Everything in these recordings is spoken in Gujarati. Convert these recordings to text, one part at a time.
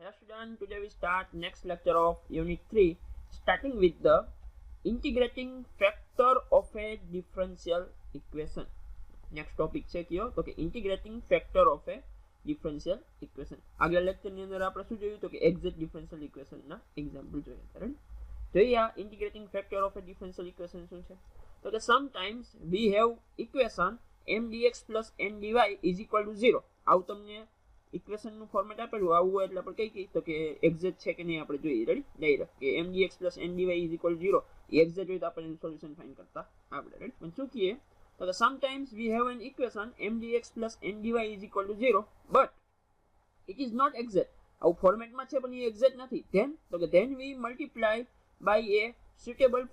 Hello students, today we start next lecture of unit 3 starting with the integrating factor of a differential equation. Next topic છે કયો તો કે integrating factor of a differential equation. આગલા લેક્ચર ની અંદર આપણે શું જોયું તો કે exact differential equation ના એક્ઝામ્પલ જોયા હતા. જોઈએ આ integrating factor of a differential equation શું છે તો કે sometimes we have equation m dx plus n dy is equal to 0. આવું તમને इक्वेशन નું ફોર્મેટ આપેલું આવું હોય એટલે આપણે કઈ તો કે એક્ઝેક્ટ છે કે નહીં આપણે જોઈએ. રેડી ડાયરેક્ટ કે m dx plus n dy is equal to 0 A exact હોય તો આપણે એનું સોલ્યુશન ફાઇન્ડ કરતા આપણે. રેડી પણ શું કહીએ તો કે sometimes we have an equation m dx plus n dy is equal to 0 but it is not exact. આવું ફોર્મેટમાં છે પણ એ એક્ઝેક્ટ નથી. then તો કે then we multiply by a suitable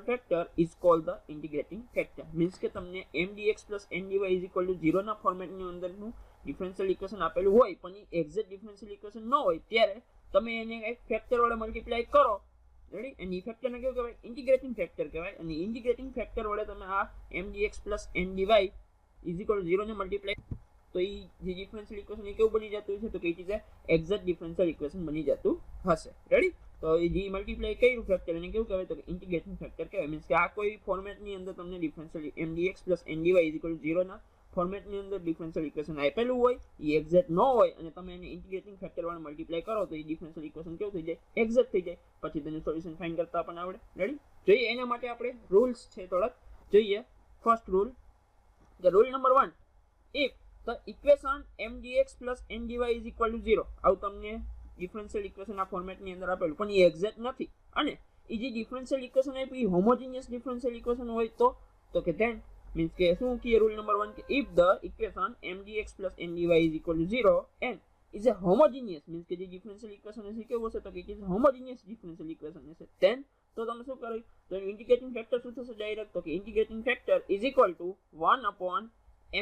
factor is called the integrating factor. means કે તમને m dx plus n dy is equal to 0 ના ફોર્મેટની અંદરનું ડિફરન્શિયલ ઇક્વેશન આપેલું હોય પણ એ એક્ઝેક્ટ ડિફરન્શિયલ ઇક્વેશન ન હોય ત્યારે તમે એને એક ફેક્ટર વડે મલ્ટીપ્લાય કરો. રેડી અને એ ફેક્ટરને કેવું કહેવાય ઇન્ટિગ્રેટિંગ ફેક્ટર કહેવાય. અને ઇન્ટિગ્રેટિંગ ફેક્ટર વડે તમે આ m dx plus n dy is equal to 0 ને મલ્ટીપ્લાય તો એ જે ડિફરન્શિયલ ઇક્વેશન એ કેવું બની જતું છે તો કે it is exact differential equation બની જતું હશે. રેડી તો એ જે મલ્ટીપ્લાય કર્યું ફેક્ટર એને કેવું કહેવાય તો કે ઇન્ટિગ્રેટિંગ ફેક્ટર કહેવાય. મીન્સ કે આ કોઈ ફોર્મેટની અંદર તમને differential m dx plus n dy is equal to 0 ના ફોર્મેટની અંદર ડિફરન્શિયલ ઇક્વેશન આપેલું હોય એ એક્ઝેક્ટ ન હોય અને તમે એને ઇન્ટિગ્રેટિંગ ફેક્ટર વડે મલ્ટીપ્લાય કરો તો એ ડિફરન્શિયલ ઇક્વેશન કેવું થઈ જાય એક્ઝેક્ટ થઈ જાય. પછી તેનું સોલ્યુશન ફાઇન્ડ કરતા પણ આવડે. રેડી જોઈએ એના માટે આપણે રૂલ્સ છે થોડાક જોઈએ. First rule the rule number 1 if the equation m dx plus n dy is equal to 0. આવું તમને ડિફરન્શિયલ ઇક્વેશન આ ફોર્મેટની અંદર આપેલું પણ એ એક્ઝેક્ટ નથી અને એ જે ડિફરન્શિયલ ઇક્વેશન આપ્યું એ હોમોજીનિયસ ડિફરન્શિયલ ઇક્વેશન હોય તો કે then મીન્સ કે શું કહીએ રૂલ નંબર 1 કે if the equation m dx plus n dy is equal to 0 and is a homogeneous means કે જે ડિફરન્શિયલ ઇક્વેશન હશે કેવું હશે તો કે it is homogeneous differential equation હશે then તો તમે શું કર્યું તો ઇન્ટિગ્રેટિંગ ફેક્ટર શું થશે ડાયરેક્ટ તો કે integrating factor is equal to 1 upon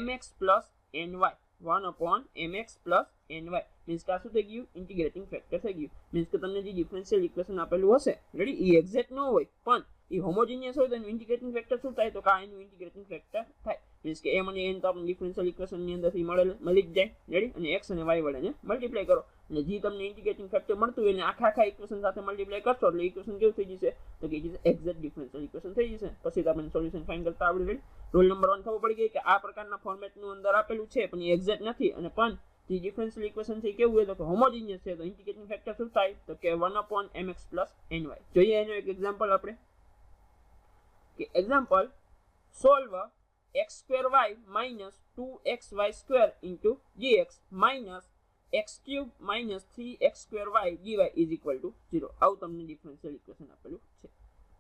mx plus ny 1 upon mx plus ny means का શું થઈ ગયું ઇન્ટિગ્રેટિંગ ફેક્ટર થઈ ગયું. મીન્સ કે તમને જે ડિફરન્શિયલ ઇક્વેશન આપેલું હશે રેડી એ એક્ઝેક્ટ ન હોય પણ એ હોમોજીનિયસ હોય તો એનું ઇન્ટિગ્રેટિંગ ફેક્ટર શું થાય તો કે આ એનું ઇન્ટિગ્રેટિંગ ફેક્ટર થાય. મીન્સ કે m અને n તો આપણે ડિફરન્શિયલ ઇક્વેશન ની અંદરથી મળી જ જાય. રેડી અને x અને y વડે ને મલ્ટીપ્લાય કરો અને જે તમને ઇન્ટિગ્રેટિંગ ફેક્ટર મળતું હોય એને આખા ઇક્વેશન સાથે મલ્ટીપ્લાય કરશો એટલે ઇક્વેશન કેવું થઈ જશે તો કે it is exact differential equation થઈ જશે. પછી તમને સોલ્યુશન ફાઇન્ડ કરતા આવડે. રેડી રૂલ નંબર 1 ખબર પડી ગઈ કે આ પ્રકારના ફોર્મેટનું અંદર આપેલું છે પણ એ એક્ઝેક્ટ નથી અને પણ જે ડિફરન્શિયલ ઇક્વેશન છે કેવું હોય તો કે હોમોજીનિયસ છે તો ઇન્ટિગ્રેટિંગ ફેક્ટર શું થાય તો કે 1 upon mx plus ny. જોઈએ એનો એક એક્ઝામ્પલ આપણે કે example solve x square y minus 2xy square into gx minus x cube minus 3x square y dy is equal to 0. આવું તમને ડિફરન્શિયલ ઇક્વેશન આપેલું છે.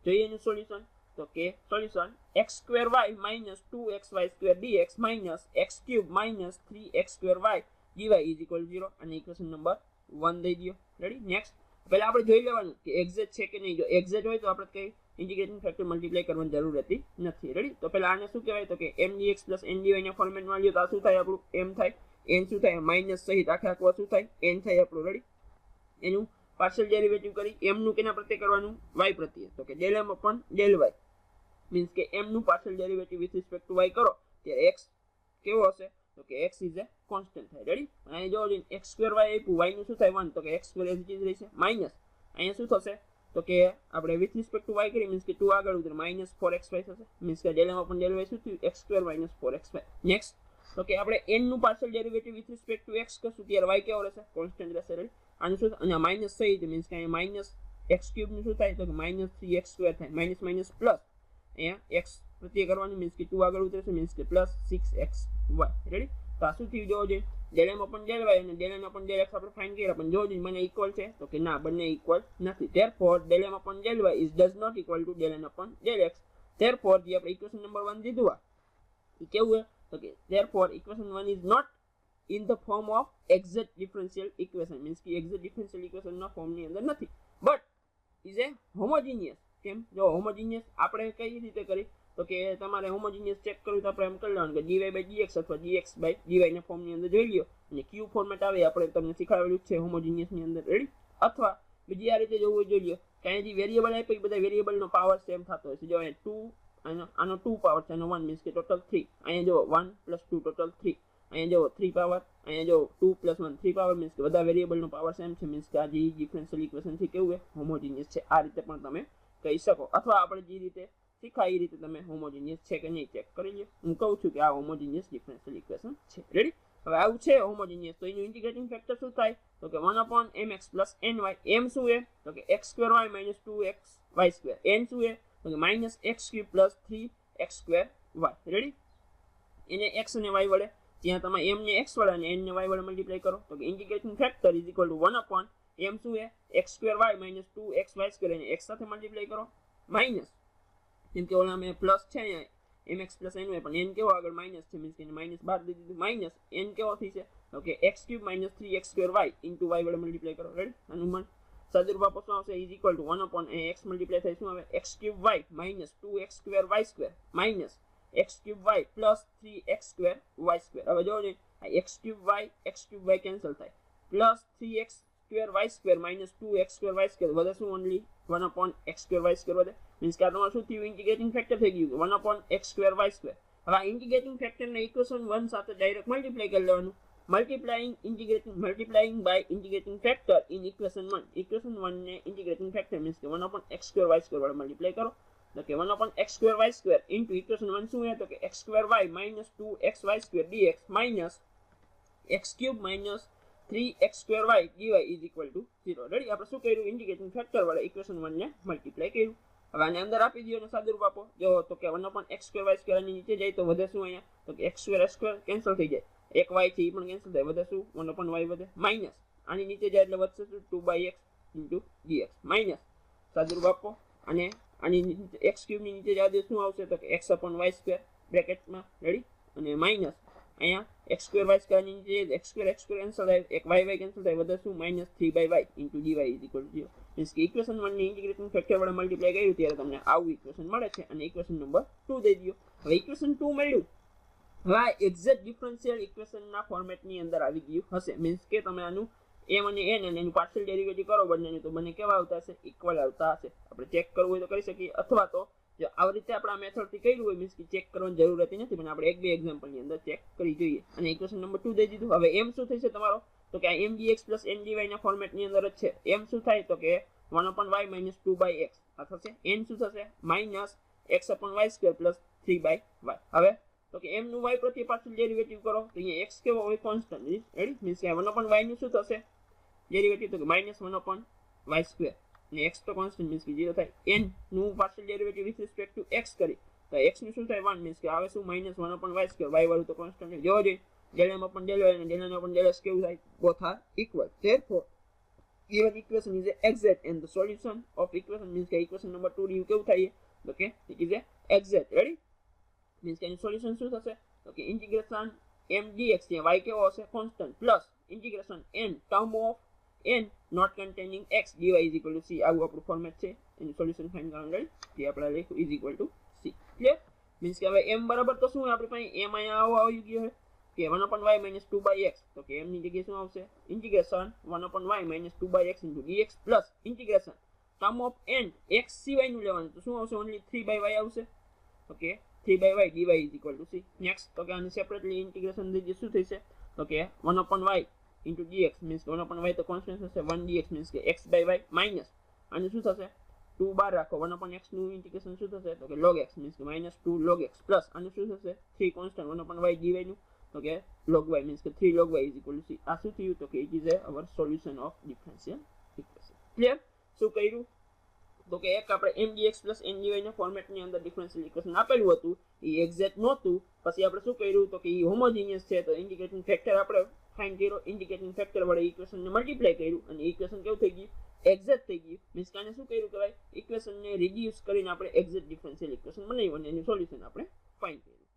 જોઈએ એનું સોલ્યુશન તો કે solution x square y minus 2xy square dx minus x cube minus 3x square y dy is equal to 0 અને ઇક્વેશન નંબર 1 દઈ દો. રેડી નેક્સ્ટ પહેલા આપણે જોઈ લેવાનું કે એક્ઝેક્ટ છે કે નહીં. જો એક્ઝેક્ટ હોય તો આપણે કઈ ઇન્ટિગ્રેટિંગ ફેક્ટર મલ્ટીપ્લાય કરવાની જરૂર રહેતી નથી. રેડી તો પહેલા આને શું કહેવાય તો કે m dx plus n dy ના ફોર્મેટમાં લ્યો તો આ શું થાય આપણું m થાય n શું થાય માઈનસ સહિત આખા શું થાય n થાય આપણું. રેડી એનું પાર્શિયલ ડેરિવેટિવ કરી m નું કેના પ્રત્યે કરવાનું y પ્રત્યે તો કે del m upon del y means કે m નું partial derivative with respect to y કરો ત્યારે x કેવો હશે તો કે x ઇઝ એ કોન્સ્ટન્ટ થાય. રેડી અહીં જો x સ્ક્વેર y આપ્યું y નું શું થાય 1 તો કે x square as it is રહેશે માઈનસ અહીંયા શું થશે તો કે આપણે વિથ રિસ્પેક્ટ ટુ y કરી મીન્સ કે 2 આગળ ઉતરે માઈનસ 4xy થશે. મીન્સ કે del m upon del y શું થયું x square minus 4xy. Next તો કે આપણે n નું partial derivative with respect to x કરશું ત્યારે y કેવો રહેશે કોન્સ્ટન્ટ રહેશે. રેડી આનું શું અને માઈનસ થઈ જાય મીન્સ કે અહીંયા માઈનસ x ક્યુબ નું શું થાય તો કે માઈનસ 3x સ્ક્વેર થાય માઈનસ માઈનસ પ્લસ અહીંયા x પ્રત્યે કરવાનું મીન્સ કે 2 આગળ ઉતરશે મીન્સ કે પ્લસ 6xy. રેડી તો આ શું થયું જોવો જોઈએ del m upon del y અને del n upon del x આપણે ફાઇન્ડ કર્યા પણ જોવો જોઈએ મને ઇક્વલ છે તો કે ના બંને ઇક્વલ નથી. therefore del m upon del y is does not equal to del n upon del x. therefore જે આપણે ઇક્વેશન નંબર 1 દીધું આ એ કેવું છે તો કે therefore equation 1 is not in the form of exact differential equation means કે exact differential equation ના ફોર્મ ની અંદર નથી but is a homogeneous. કેમ જો હોમોજીનિયસ આપણે કઈ રીતે કરી તો કે તમારે હોમોજીનિયસ ચેક કરવું તો આપણે એમ કરી લેવાનું કે dy by dx અથવા dx by dy ના ફોર્મ ની અંદર જોઈ લ્યો અને q ફોર્મેટ આવે આપણે તમને શીખવાડેલું છે હોમોજીનિયસ ની અંદર. રેડી અથવા બીજી આ રીતે જોવું જોઈ લ્યો કે અહીં જે વેરીએબલ આપે એ બધા વેરીએબલ નો પાવર સેમ થતો હોય છે. જો અહીં 2 આનો 2 પાવર છે આનો 1 મીન્સ કે ટોટલ 3 અહીંયા જો 1 + 2 ટોટલ 3 અહીંયા જો 3 પાવર, અહીંયા જો 2 + 1 3 પાવર, મીન્સ કે બધા વેરિયેબલનો પાવર સેમ છે, મીન્સ કે આ જે ડિફરન્શિયલ ઇક્વેશન છે કેવું છે, હોમોજીનિયસ છે. આ રીતે પણ તમે કહી શકો, અથવા આપણે જે રીતે શીખાય એ રીતે તમે હોમોજીનિયસ છે કે નહીં ચેક કરી લો. હું કહું છું કે આ હોમોજીનિયસ ડિફરન્શિયલ ઇક્વેશન છે. રેડી? હવે આવું છે હોમોજીનિયસ, તો એનું ઇન્ટિગ્રેટિંગ ફેક્ટર શું થાય? તો કે 1/mx + ny. m શું છે? તો કે x2y - 2xy². n શું છે? તો કે -x³ + 3x²y. રેડી? એને x અને y વડે, જ્યાં તમે m ને x વડે અને n ને y વડે મલ્ટીપ્લાય કરો, તો કે ઇન્ટિગ્રેટિંગ ફેક્ટર = 1/m શું છે? x2y - 2xy². એને x સાથે મલ્ટીપ્લાય કરો, માઇનસ, કેમ કે ઓલા મેં પ્લસ છે અહીંયા mx + ny, પણ n કેવો આગળ માઇનસ છે, મીન્સ કે એને માઇનસ બહાર દઈ દીધું, માઇનસ n કેવો થઈ છે? તો કે x³ - 3x²y y વડે મલ્ટીપ્લાય કરો. રેડી? અનુમાન સાદુરૂપ આપો શું આવશે? = 1/x મલ્ટીપ્લાય થાય શું આવે? x³ - 2x²y² minus x³y + 3x²y². હવે જોજો, આ x³ કેન્સલ થાય, પ્લસ 3x²y² - 2x²y² વધે શું? ઓનલી 1/x²y² વધે, મીન્સ કે આ તમારું શું થયું? ઇન્ટિગ્રેટિંગ ફેક્ટર થઈ ગયું 1/x²y². હવે આ ઇન્ટિગ્રેટિંગ ફેક્ટરને ઇક્વેશન 1 સાથે ડાયરેક્ટ મલ્ટીપ્લાય કરી લેવાનું. Multiplying by integrating factor in equation 1. Equation 1 ને ઇન્ટિગ્રેટિંગ ફેક્ટર મીન્સ કે 1/x²y² વડે મલ્ટીપ્લાય કરો, તો કે 1/x²y² ઇન્ટુ ઇક્વેશન 1 શું છે? તો કે x²y - 2xy² dx minus x³ - 3x²y dy = 0. Ready? આપણે શું કર્યું? ઇન્ટિગ્રેટિંગ ફેક્ટર વડે ઇક્વેશન 1 ને મલ્ટીપ્લાય કર્યું. હવે આને અંદર આપી દો અને સાદુરૂપ આપો. જો તો કે 1/x²y² આની નીચે જાય તો વધે શું? અહીંયા તો કે x² કેન્સલ થઈ જાય, એક y છે એ પણ કેન્સલ થાય, વધે શું? 1/y વધે, માઇનસ આની નીચે જાય એટલે વધશે શું? 2/x dx માઇનસ સાદુરૂપ આપો, અને આની નીચે x³ ની નીચે જવા દે શું આવશે? તો કે x/y² બ્રેકેટમાં. રેડી? અને માઇનસ અહીંયા x²y² ની નીચે x² કેન્સલ થાય, એક y કેન્સલ થાય, વધે શું? -3/y dy = 0. મીન્સ કે ઇક્વેશન 1 ની ઇન્ટિગ્રેટિંગ ફેક્ટર વડે મલ્ટીપ્લાય કર્યું ત્યારે તમને આવું ઇક્વેશન મળે છે, અને ઇક્વેશન નંબર 2 દઈ દો. હવે ઇક્વેશન 2 મળ્યું, હવે આ એક્ઝેક્ટ ડિફરન્શિયલ ઇક્વેશનના ફોર્મેટની અંદર આવી ગયું હશે, મીન્સ કે તમે આનું m અને n અને એનું પાર્શિયલ ડેરિવેટિવ કરો બંનેનું, તો બંને કેવા આવતા હશે? ઇક્વલ આવતા હશે. આપણે ચેક કરવું હોય તો કરી શકીએ, અથવા તો જો આવી રીતે આપણે આ મેથડથી કર્યું હોય, મીન્સ કે ચેક કરવાની જરૂર હતી નથી, પણ આપણે એક બે એક્ઝામ્પલની અંદર ચેક કરી જોઈએ. અને ઇક્વેશન નંબર 2 દઈ દીધું. હવે m શું થશે તમારો? તો કે આ mdx + ndy ના ફોર્મેટની અંદર જ છે. m શું થાય? તો કે 1/y - 2/x. આ થશે. n શું થશે? -x/y² + 3/y. હવે તો કે m નું y પ્રત્યે પાર્શિયલ ડેરિવેટિવ કરો, તો અહીંયા x કેવો હોય? કોન્સ્ટન્ટ. રેડી? મીન્સ કે 1/y નું શું થશે ડેરિવેટિવ? તો કે -1/y², ને x તો કોન્સ્ટન્ટ મીન્સ કે 0 થાય. n નું partial derivative with respect to x કરી, તો x નું શું થાય? 1, મીન્સ કે આવે શું? -1/y². y વાળું તો કોન્સ્ટન્ટ છે. જોવો જોઈએ, ડેલ્ટામાં પણ ડેલ y અને ડેલ્ટામાં પણ ડેલ s કેવું થાય? Both are equal. Therefore given equation is exact and the solution of equation means કે equation number 2 નું કેવું થાય? તો કે it is exact. Ready? Means કે એનું સોલ્યુશન શું થશે? તો કે ઇન્ટિગ્રેશન m dx ત્યાં y કેવો હશે? Constant, plus integration n term of n not containing x dy = c. આવું આપણું ફોર્મેટ છે. એનું સોલ્યુશન ફાઇન્ડ કરવાનું. રેડી? જે આપણે લખ્યું = c. ક્લિયર? મીન્સ કે હવે m બરાબર તો શું આપણી પાસે? m અહીંયા આવો આવી ગયો છે કે 1/y - 2/x. તો કે m ની જગ્યાએ શું આવશે? Integration 1/y - 2/x dx plus integration term of n x સિવાયનું લેવાનું, તો શું આવશે? ઓન્લી 3/y આવશે. Okay, 3/y dy = c. Next તો કે આને સેપરેટલી ઇન્ટિગ્રેશન દઈએ શું થશે? તો કે 1/y dx મીન્સ કે 1/y તો કોન્સ્ટન્ટ હશે, 1 dx મીન્સ કે x/y માઇનસ આને શું થશે? 2 બહાર રાખો, 1/x નું ઇન્ટિગ્રેશન શું થશે? તો કે log x મીન્સ કે -2 log x પ્લસ આને શું થશે? 3 કોન્સ્ટન્ટ 1/y dy નું, તો કે log y મીન્સ કે 3 log y = c. આ શું થયું? તો કે it is our solution of differential equation. Clear? શું કર્યું? તો કે એક આપણે mdx + ndy ના ફોર્મેટની અંદર ડિફરન્શિયલ ઇક્વેશન આપેલું હતું, એ એક્ઝેક્ટ નહોતું. પછી આપણે શું કર્યું? તો કે એ હોમોજીનિયસ છે, તો ઇન્ડિકેટિંગ ફેક્ટર આપણે ફાઇન્ડ કર્યો. ઇન્ડિકેટિંગ ફેક્ટર વડે ઇક્વેશનને મલ્ટીપ્લાય કર્યું, અને ઇક્વેશન કેવું થઈ ગયું? એક્ઝેક્ટ થઈ ગયું. મીન્સ કે આને શું કર્યું કહેવાય? ઇક્વેશનને રિડ્યુસ કરીને આપણે એક્ઝેક્ટ ડિફરન્શિયલ ઇક્વેશન બનાવ્યું, અને એનું સોલ્યુશન આપણે ફાઇન્ડ કર્યું.